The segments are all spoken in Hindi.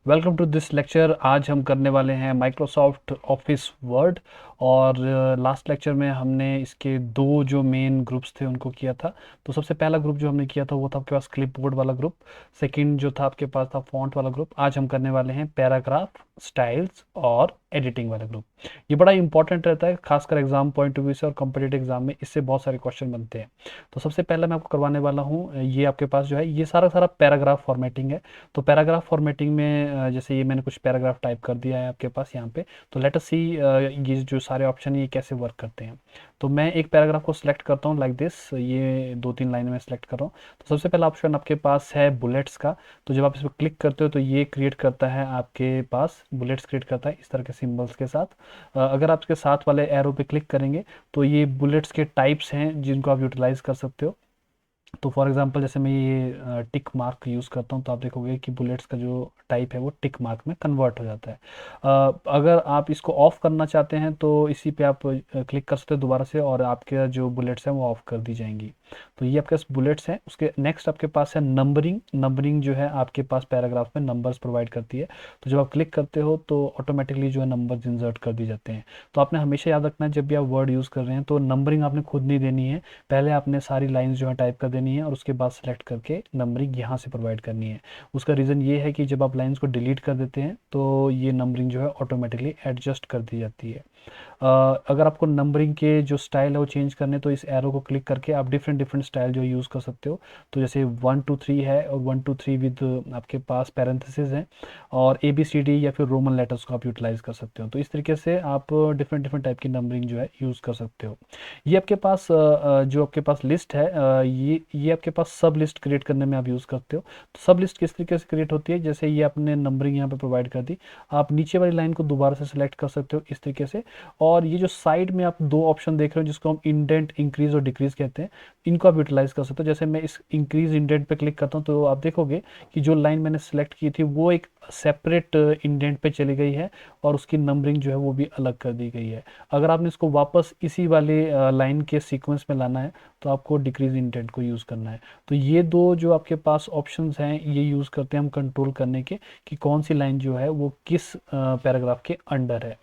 Welcome to this lecture. आज हम करने वाले हैं माइक्रोसॉफ्ट ऑफिस वर्ड। और लास्ट लेक्चर में हमने इसके दो जो मेन ग्रुप्स थे उनको किया था। तो सबसे पहला ग्रुप जो हमने किया था वो था आपके पास क्लिपबोर्ड वाला ग्रुप। सेकंड जो था आपके पास था फॉन्ट वाला ग्रुप। आज हम करने वाले हैं पैराग्राफ, स्टाइल्स और एडिटिंग वाला ग्रुप। ये बड़ा इंपॉर्टेंट रहता है, खासकर एग्जाम पॉइंट ऑफ व्यू से और कॉम्पिटेटिव एग्जाम में इससे बहुत सारे क्वेश्चन बनते हैं। तो सबसे पहले मैं आपको करवाने वाला हूँ, ये आपके पास जो है ये सारा सारा पैराग्राफ फॉर्मेटिंग है। तो पैराग्राफ फॉर्मेटिंग में जैसे ये मैंने कुछ पैराग्राफ टाइप कर दिया है आपके पास यहाँ पे। तो लेट अस सी ये जो सारे ऑप्शन है ये कैसे वर्क करते हैं। तो मैं एक पैराग्राफ को सिलेक्ट करता हूँ लाइक दिस, ये दो तीन लाइनें मैं सिलेक्ट कर रहा हूँ। तो सबसे पहला ऑप्शन आपके पास है बुलेट्स का। तो जब आप इस पर क्लिक करते हो तो ये क्रिएट करता है आपके पास बुलेट्स, क्रिएट करता है इस तरह के सिंबल्स के साथ। अगर आप इसके साथ वाले एरो पे क्लिक करेंगे तो ये बुलेट्स के टाइप्स हैं जिनको आप यूटिलाइज कर सकते हो। तो फॉर एग्जांपल जैसे मैं ये टिक मार्क यूज़ करता हूँ तो आप देखोगे कि बुलेट्स का जो टाइप है वो टिक मार्क में कन्वर्ट हो जाता है। अगर आप इसको ऑफ करना चाहते हैं तो इसी पे आप क्लिक कर सकते हो दोबारा से, और आपके जो बुलेट्स हैं वो ऑफ कर दी जाएंगी। तो ये आपके पास बुलेट्स हैं। उसके नेक्स्ट आपके पास है नंबरिंग। नंबरिंग जो है आपके पास पैराग्राफ में नंबर्स प्रोवाइड करती है। तो जब आप क्लिक करते हो तो ऑटोमेटिकली जो है नंबर्स इंसर्ट कर दी जाते हैं। तो आपने हमेशा याद रखना है जब भी आप वर्ड यूज़ कर रहे हैं तो नंबरिंग आपने खुद नहीं देनी है। पहले आपने सारी लाइंस जो है टाइप कर देनी है और उसके बाद सेलेक्ट करके नंबरिंग यहाँ से प्रोवाइड करनी है। उसका रीज़न ये है कि जब आप लाइंस को डिलीट कर देते हैं तो ये नंबरिंग जो है ऑटोमेटिकली एडजस्ट कर दी जाती है। अगर आपको नंबरिंग के जो स्टाइल है वो चेंज करने तो इस एरो को क्लिक करके आप डिफरेंट डिफरेंट स्टाइल जो यूज़ कर सकते हो। तो जैसे 1 2 3 है और 1 2 3 विद आपके पास पैरेंथेसिस है, और ABCD या फिर रोमन लेटर्स को आप यूटिलाइज कर सकते हो। तो इस तरीके से आप डिफरेंट डिफरेंट टाइप की नंबरिंग जो है यूज़ कर सकते हो। ये आपके पास जो आपके पास लिस्ट है, ये आपके पास सब लिस्ट क्रिएट करने में आप यूज़ करते हो। तो सब लिस्ट किस तरीके से क्रिएट होती है, जैसे ये आपने नंबरिंग यहाँ पे प्रोवाइड कर दी, आप नीचे वाली लाइन को दोबारा से सिलेक्ट कर सकते हो इस तरीके से। और ये जो साइड में आप दो ऑप्शन देख रहे हो जिसको हम इंडेंट इंक्रीज और डिक्रीज कहते हैं, इनको आप यूटिलाइज कर सकते हो। जैसे मैं इस इंक्रीज इंडेंट पे क्लिक करता हूँ तो आप देखोगे कि जो लाइन मैंने सेलेक्ट की थी वो एक सेपरेट इंडेंट पे चली गई है और उसकी नंबरिंग जो है वो भी अलग कर दी गई है। अगर आपने इसको वापस इसी वाले लाइन के सीक्वेंस में लाना है तो आपको डिक्रीज इंडेंट को यूज़ करना है। तो ये दो जो आपके पास ऑप्शंस हैं ये यूज़ करते हैं हम कंट्रोल करने के कि कौन सी लाइन जो है वो किस पैराग्राफ के अंडर है।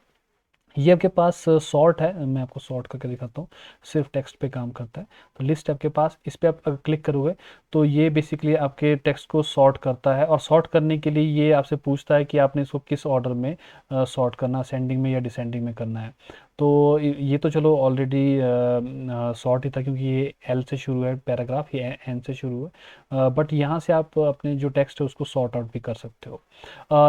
ये आपके पास सॉर्ट है, मैं आपको सॉर्ट करके दिखाता हूँ। सिर्फ टेक्स्ट पे काम करता है। तो लिस्ट आपके पास, इस पे आप अगर क्लिक करोगे तो ये बेसिकली आपके टेक्स्ट को सॉर्ट करता है, और सॉर्ट करने के लिए ये आपसे पूछता है कि आपने इसको किस ऑर्डर में सॉर्ट करना, असेंडिंग में या डिसेंडिंग में करना है। तो ये तो चलो ऑलरेडी सॉर्ट ही था क्योंकि ये एल से शुरू है पैराग्राफ, ये एन से शुरू है। बट यहाँ से आप अपने जो टेक्स्ट है उसको सॉर्ट आउट भी कर सकते हो।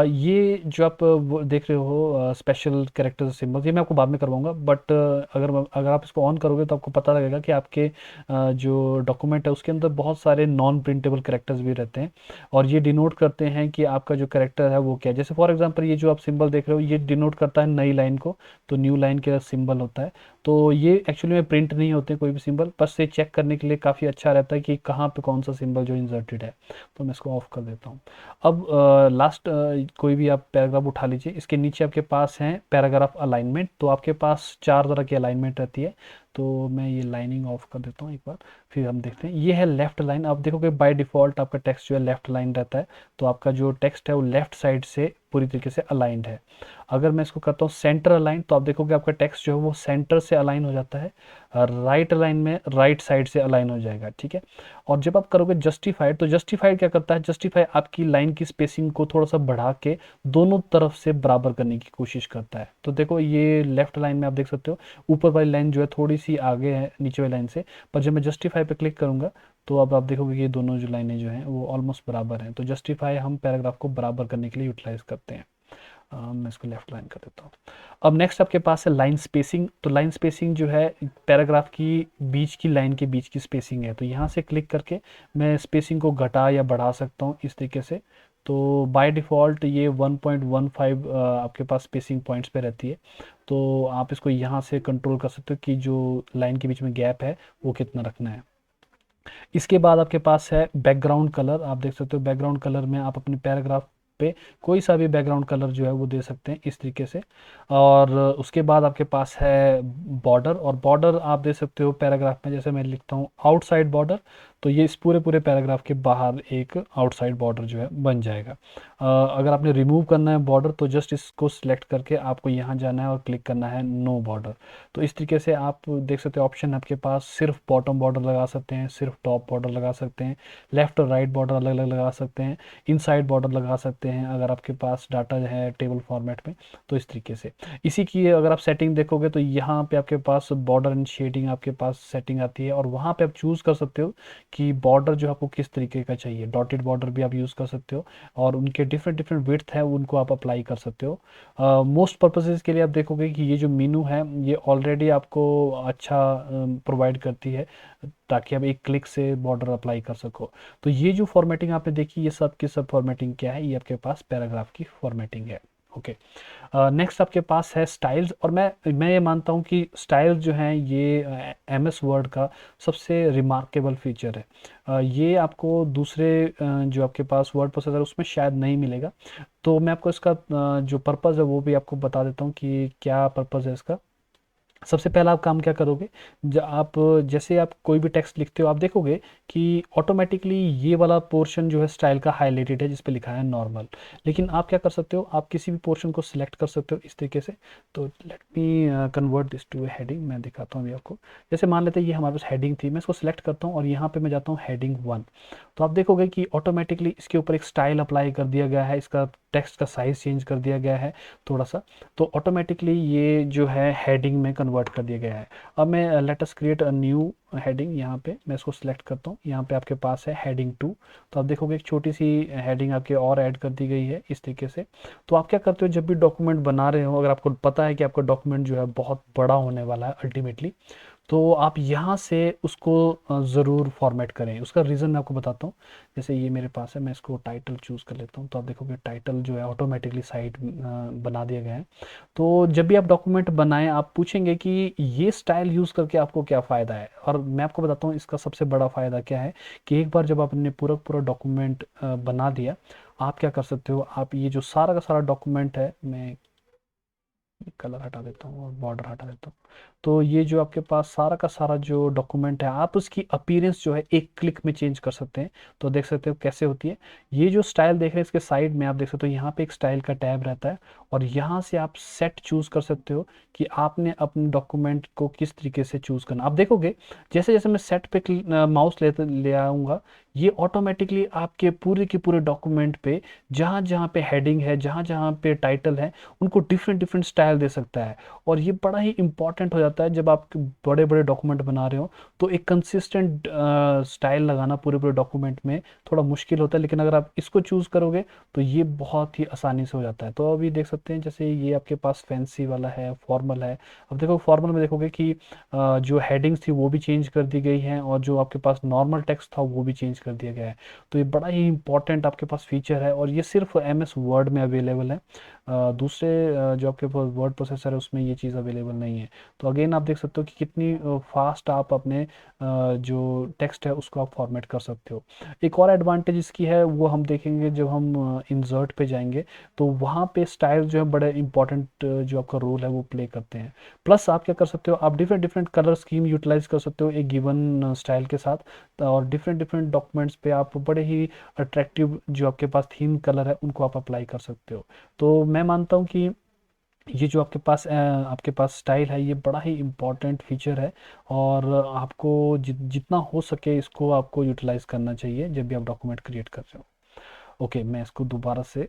ये जो आप वो देख रहे हो स्पेशल कैरेक्टर सिंबल्स, ये मैं आपको बाद में करवाऊंगा। बट अगर अगर आप इसको ऑन करोगे तो आपको पता लगेगा कि आपके जो डॉक्यूमेंट है उसके अंदर बहुत सारे नॉन प्रिंटेबल कैरेक्टर्स भी रहते हैं, और ये डिनोट करते हैं कि आपका जो कैरेक्टर है वो क्या है। जैसे फॉर एग्जांपल ये जो आप सिंबल देख रहे हो ये डिनोट करता है नई लाइन को, तो न्यू लाइन का सिंबल होता है। तो ये एक्चुअली में प्रिंट नहीं होते कोई भी सिंबल, बस ये चेक करने के लिए काफ़ी अच्छा रहता है कि कहाँ पे कौन सा सिंबल जो इंसर्टेड है। तो मैं इसको ऑफ कर देता हूँ। अब लास्ट कोई भी आप पैराग्राफ उठा लीजिए, इसके नीचे आपके पास हैं पैराग्राफ अलाइनमेंट। तो आपके पास चार तरह की अलाइनमेंट रहती है। तो मैं ये लाइनिंग ऑफ कर देता हूँ एक बार, फिर हम देखते हैं। ये है लेफ्ट लाइन। आप देखोगे बाय डिफ़ॉल्ट आपका टेक्स्ट जो है लेफ्ट लाइन रहता है। तो आपका जो टेक्स्ट है वो लेफ्ट साइड से पूरी तरीके से अलाइंड है। अगर मैं इसको करता हूँ सेंटर अलाइन तो आप देखोगे आपका टेक्स्ट जो है वो सेंटर से अलाइन हो जाता है, राइट लाइन में राइट साइड से अलाइन हो जाएगा, ठीक है। और जब आप करोगे जस्टिफाइड तो जस्टिफाइड क्या करता है, जस्टिफाई आपकी लाइन की स्पेसिंग को थोड़ा सा बढ़ा के दोनों तरफ से बराबर करने की कोशिश करता है। तो देखो ये लेफ्ट लाइन में आप देख सकते हो ऊपर वाली लाइन जो है थोड़ी सी आगे है नीचे वाली लाइन से, पर जब मैं जस्टिफाई पे क्लिक करूंगा तो अब आप देखोगे कि ये दोनों जो लाइनें जो हैं वो ऑलमोस्ट बराबर हैं। तो जस्टिफाई हम पैराग्राफ को बराबर करने के लिए यूटिलाइज करते हैं। मैं इसको लेफ्ट लाइन कर देता हूँ। अब नेक्स्ट आपके पास है लाइन स्पेसिंग। तो लाइन स्पेसिंग जो है पैराग्राफ की बीच की लाइन के बीच की स्पेसिंग है। तो यहाँ से क्लिक करके मैं स्पेसिंग को घटा या बढ़ा सकता हूँ इस तरीके से। तो बाय डिफ़ॉल्ट ये 1.15 आपके पास स्पेसिंग पॉइंट्स पे रहती है। तो आप इसको यहाँ से कंट्रोल कर सकते हो कि जो लाइन के बीच में गैप है वो कितना रखना है। इसके बाद आपके पास है बैकग्राउंड कलर। आप देख सकते हो बैकग्राउंड कलर में आप अपने पैराग्राफ पे कोई सा भी बैकग्राउंड कलर जो है वो दे सकते हैं इस तरीके से। और उसके बाद आपके पास है बॉर्डर, और बॉर्डर आप दे सकते हो पैराग्राफ में, जैसे मैं लिखता हूँ आउटसाइड बॉर्डर। तो ये इस पूरे पूरे पैराग्राफ के बाहर एक आउटसाइड बॉर्डर जो है बन जाएगा। अगर आपने रिमूव करना है बॉर्डर तो जस्ट इसको सिलेक्ट करके आपको यहाँ जाना है और क्लिक करना है नो बॉर्डर। तो इस तरीके से आप देख सकते हो ऑप्शन आपके पास, सिर्फ बॉटम बॉर्डर लगा सकते हैं, सिर्फ टॉप बॉर्डर लगा सकते हैं, लेफ्ट और राइट बॉर्डर अलग अलग लगा सकते हैं, इनसाइड बॉर्डर लगा सकते हैं अगर आपके पास डाटा है टेबल फॉर्मेट में। तो इस तरीके से इसी की अगर आप सेटिंग देखोगे तो यहाँ पे आपके पास बॉर्डर एंड शेडिंग आपके पास सेटिंग आती है, और वहाँ पे आप चूज़ कर सकते हो कि बॉर्डर जो आपको किस तरीके का चाहिए। डॉटेड बॉर्डर भी आप यूज़ कर सकते हो, और उनके डिफरेंट डिफरेंट विड्थ है उनको आप अप्लाई कर सकते हो। मोस्ट पर्पसेस के लिए आप देखोगे कि ये जो मीनू है ये ऑलरेडी आपको अच्छा प्रोवाइड करती है, ताकि आप एक क्लिक से बॉर्डर अप्लाई कर सको। तो ये जो फॉर्मेटिंग आपने देखी ये सब की सब फॉर्मेटिंग क्या है, ये आपके पास पैराग्राफ की फॉर्मेटिंग है। ओके, नेक्स्ट आपके पास है स्टाइल्स, और मैं ये मानता हूँ कि स्टाइल जो हैं ये एमएस वर्ड का सबसे रिमार्केबल फीचर है। ये आपको दूसरे जो आपके पास वर्ड प्रोसेसर उसमें शायद नहीं मिलेगा। तो मैं आपको इसका जो पर्पज़ है वो भी आपको बता देता हूँ कि क्या पर्पज़ है इसका। सबसे पहला आप काम क्या करोगे, आप जैसे आप कोई भी टेक्स्ट लिखते हो आप देखोगे कि ऑटोमेटिकली ये वाला पोर्शन जो है स्टाइल का हाईलाइटेड है जिस पे लिखा है नॉर्मल। लेकिन आप क्या कर सकते हो, आप किसी भी पोर्शन को सिलेक्ट कर सकते हो इस तरीके से। तो let me convert this to a heading, मैं दिखाता हूँ अभी आपको। जैसे मान लेते हैं ये हमारे पास हेडिंग थी, मैं इसको सिलेक्ट करता हूँ और यहाँ पे मैं जाता हूँ हेडिंग 1। तो आप देखोगे कि ऑटोमेटिकली इसके ऊपर एक स्टाइल अप्लाई कर दिया गया है, इसका टेक्स्ट का साइज चेंज कर दिया गया है थोड़ा सा। तो ऑटोमेटिकली ये जो है हेडिंग में कन्वर्ट कर दिया गया है। अब मैं let us create a new heading, यहाँ पे मैं इसको सिलेक्ट करता हूँ, यहाँ पे आपके पास है हेडिंग 2। तो आप देखोगे एक छोटी सी हेडिंग आपके और ऐड कर दी गई है इस तरीके से। तो आप क्या करते हो, जब भी डॉक्यूमेंट बना रहे हो, अगर आपको पता है कि आपका डॉक्यूमेंट जो है बहुत बड़ा होने वाला है अल्टीमेटली, तो आप यहाँ से उसको ज़रूर फॉर्मेट करें। उसका रीज़न मैं आपको बताता हूँ। जैसे ये मेरे पास है, मैं इसको टाइटल चूज़ कर लेता हूँ, तो आप देखोगे टाइटल जो है ऑटोमेटिकली साइड बना दिया गया है। तो जब भी आप डॉक्यूमेंट बनाएं आप पूछेंगे कि ये स्टाइल यूज़ करके आपको क्या फ़ायदा है, और मैं आपको बताता हूँ इसका सबसे बड़ा फ़ायदा क्या है। कि एक बार जब आपने पूरा पूरा डॉक्यूमेंट बना दिया, आप क्या कर सकते हो, आप ये जो सारा का सारा डॉक्यूमेंट है, मैं कलर हटा देता हूँ और बॉर्डर हटा देता हूँ। तो ये जो आपके पास सारा का सारा जो डॉक्यूमेंट है, आप उसकी अपीयरेंस जो है एक क्लिक में चेंज कर सकते हैं। तो देख सकते हो कैसे होती है। ये जो स्टाइल देख रहे हैं इसके साइड में आप देख सकते हो यहाँ पे एक स्टाइल का टैब रहता है, और यहाँ से आप सेट चूज कर सकते हो कि आपने अपने डॉक्यूमेंट को किस तरीके से चूज करना। आप देखोगे जैसे जैसे मैं सेट पे माउस ले आऊँगा, ये ऑटोमेटिकली आपके पूरे के पूरे डॉक्यूमेंट पे जहाँ जहाँ पे हेडिंग है, जहाँ जहाँ पे टाइटल है, उनको डिफरेंट डिफरेंट स्टाइल दे सकता है। और ये बड़ा ही इंपॉर्टेंट हो जाता है जब आप बड़े बड़े डॉक्यूमेंट बना रहे हो। तो एक कंसिस्टेंट स्टाइल लगाना पूरे पूरे डॉक्यूमेंट में थोड़ा मुश्किल होता है, लेकिन अगर आप इसको चूज़ करोगे तो ये बहुत ही आसानी से हो जाता है। तो अभी देख सकते हैं जैसे ये आपके पास फैंसी वाला है, फॉर्मल है। अब देखो फॉर्मल में देखोगे कि जो हेडिंग्स थी वो भी चेंज कर दी गई हैं, और जो आपके पास नॉर्मल टेक्स्ट था वो भी चेंज कर दिया गया है। तो ये बड़ा ही इंपॉर्टेंट आपके पास फीचर है, और ये सिर्फ एमएस वर्ड में अवेलेबल है। दूसरे जो आपके पास वर्ड प्रोसेसर है उसमें ये चीज़ अवेलेबल नहीं है। तो अगेन आप देख सकते हो कि कितनी फास्ट आप अपने जो टेक्स्ट है उसको आप फॉर्मेट कर सकते हो। एक और एडवांटेज इसकी है वो हम देखेंगे जब हम इंसर्ट पे जाएंगे, तो वहाँ पे स्टाइल जो है बड़े इंपॉर्टेंट जो आपका रोल है वो प्ले करते हैं। प्लस आप क्या कर सकते हो, आप different different colour scheme utilise कर सकते हो एक गिवन स्टाइल के साथ, और डिफरेंट डिफरेंट डॉक्यूमेंट्स पे आप बड़े ही अट्रैक्टिव जो आपके पास थीम कलर है उनको आप अप्लाई कर सकते हो। तो मैं मानता हूँ कि ये जो आपके पास स्टाइल है ये बड़ा ही इम्पोर्टेंट फीचर है, और आपको जितना हो सके इसको आपको यूटिलाइज करना चाहिए जब भी आप डॉक्यूमेंट क्रिएट कर रहे हो। ओके, मैं इसको दोबारा से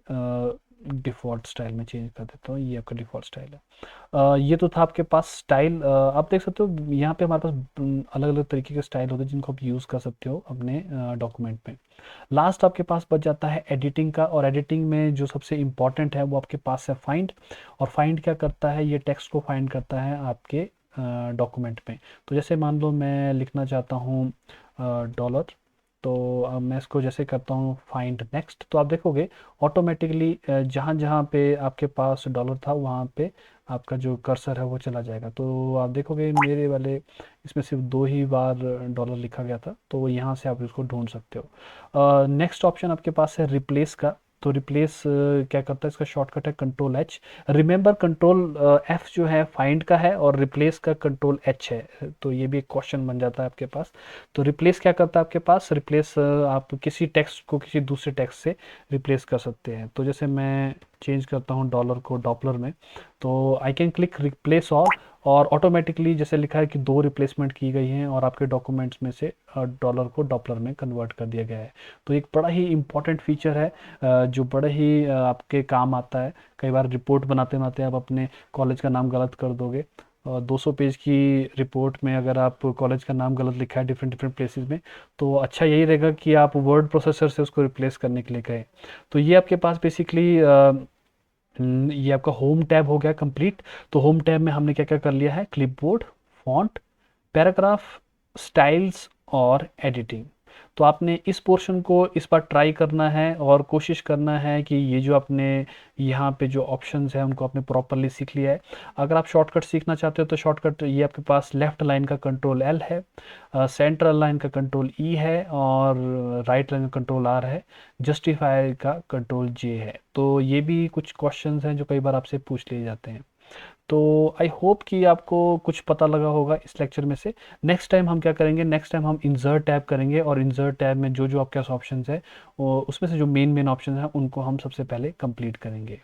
डिफ़ॉल्ट स्टाइल में चेंज कर देता हूँ, ये आपका डिफ़ॉल्ट स्टाइल है। ये तो था आपके पास स्टाइल। आप देख सकते हो यहाँ पे हमारे पास अलग अलग तरीके के स्टाइल होते हैं जिनको आप यूज़ कर सकते हो अपने डॉक्यूमेंट में। लास्ट आपके पास बच जाता है एडिटिंग का, और एडिटिंग में जो सबसे इम्पॉर्टेंट है वो आपके पास है फाइंड। और फाइंड क्या करता है, ये टेक्स्ट को फाइंड करता है आपके डॉक्यूमेंट में। तो जैसे मान लो मैं लिखना चाहता हूँ डॉलर, तो अब मैं इसको जैसे करता हूँ फाइंड नेक्स्ट, तो आप देखोगे ऑटोमेटिकली जहाँ जहाँ पे आपके पास डॉलर था वहाँ पे आपका जो कर्सर है वो चला जाएगा। तो आप देखोगे मेरे वाले इसमें सिर्फ 2 ही बार डॉलर लिखा गया था, तो यहाँ से आप इसको ढूंढ सकते हो। नेक्स्ट ऑप्शन आपके पास है रिप्लेस का। तो रिप्लेस क्या करता है, इसका शॉर्टकट है control H. Remember control F जो है फाइंड का है और रिप्लेस का कंट्रोल एच है, तो ये भी एक क्वेश्चन बन जाता है आपके पास। तो रिप्लेस क्या करता है आपके पास, रिप्लेस आप किसी टेक्स्ट को किसी दूसरे टेक्स्ट से रिप्लेस कर सकते हैं। तो जैसे मैं चेंज करता हूँ डॉलर को डॉपलर में, तो I can click replace all, और ऑटोमेटिकली जैसे लिखा है कि 2 रिप्लेसमेंट की गई हैं और आपके डॉक्यूमेंट्स में से डॉलर को डॉपलर में कन्वर्ट कर दिया गया है। तो एक बड़ा ही इंपॉर्टेंट फीचर है, जो बड़े ही आपके काम आता है। कई बार रिपोर्ट बनाते बनाते आप अपने कॉलेज का नाम गलत कर दोगे, और 200 पेज की रिपोर्ट में अगर आप कॉलेज का नाम गलत लिखा है डिफरेंट डिफरेंट प्लेसेस में, तो अच्छा यही रहेगा कि आप वर्ड प्रोसेसर से उसको रिप्लेस करने के लिए कहें। तो ये आपके पास बेसिकली ये आपका होम टैब हो गया कंप्लीट। तो होम टैब में हमने क्या क्या कर लिया है, क्लिपबोर्ड, फॉन्ट, पैराग्राफ, स्टाइल्स और एडिटिंग। तो आपने इस पोर्शन को इस बार ट्राई करना है और कोशिश करना है कि ये जो आपने यहाँ पे जो ऑप्शंस हैं उनको आपने प्रॉपरली सीख लिया है। अगर आप शॉर्टकट सीखना चाहते हो तो शॉर्टकट ये आपके पास लेफ्ट लाइन का कंट्रोल एल है, सेंट्रल लाइन का कंट्रोल ई है, और राइट लाइन का कंट्रोल आर है, जस्टिफाई का कंट्रोल जे है। तो ये भी कुछ क्वेश्चंस हैं जो कई बार आपसे पूछ लिए जाते हैं। तो आई होप कि आपको कुछ पता लगा होगा इस लेक्चर में से। नेक्स्ट टाइम हम क्या करेंगे, नेक्स्ट टाइम हम इंसर्ट टैब करेंगे, और इंसर्ट टैब में जो जो आपके पास ऑप्शंस है वो उसमें से जो मेन मेन ऑप्शंस हैं उनको हम सबसे पहले कंप्लीट करेंगे।